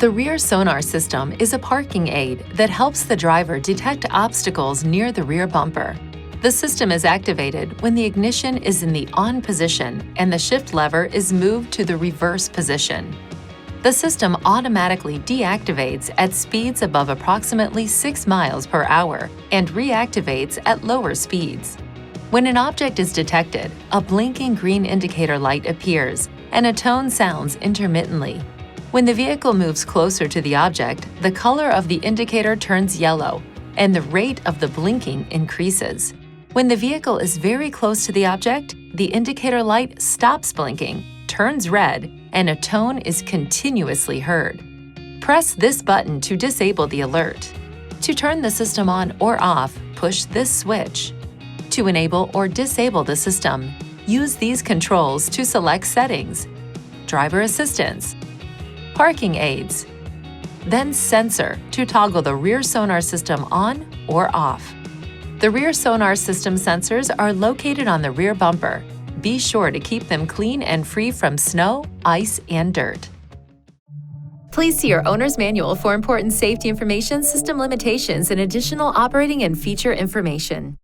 The rear sonar system is a parking aid that helps the driver detect obstacles near the rear bumper. The system is activated when the ignition is in the on position and the shift lever is moved to the reverse position. The system automatically deactivates at speeds above approximately 6 miles per hour and reactivates at lower speeds. When an object is detected, a blinking green indicator light appears and a tone sounds intermittently. When the vehicle moves closer to the object, the color of the indicator turns yellow and the rate of the blinking increases. When the vehicle is very close to the object, the indicator light stops blinking, turns red, and a tone is continuously heard. Press this button to disable the alert. To turn the system on or off, push this switch. To enable or disable the system, use these controls to select settings, driver assistance, parking aids, then sensor to toggle the rear sonar system on or off. The rear sonar system sensors are located on the rear bumper. Be sure to keep them clean and free from snow, ice, and dirt. Please see your owner's manual for important safety information, system limitations, and additional operating and feature information.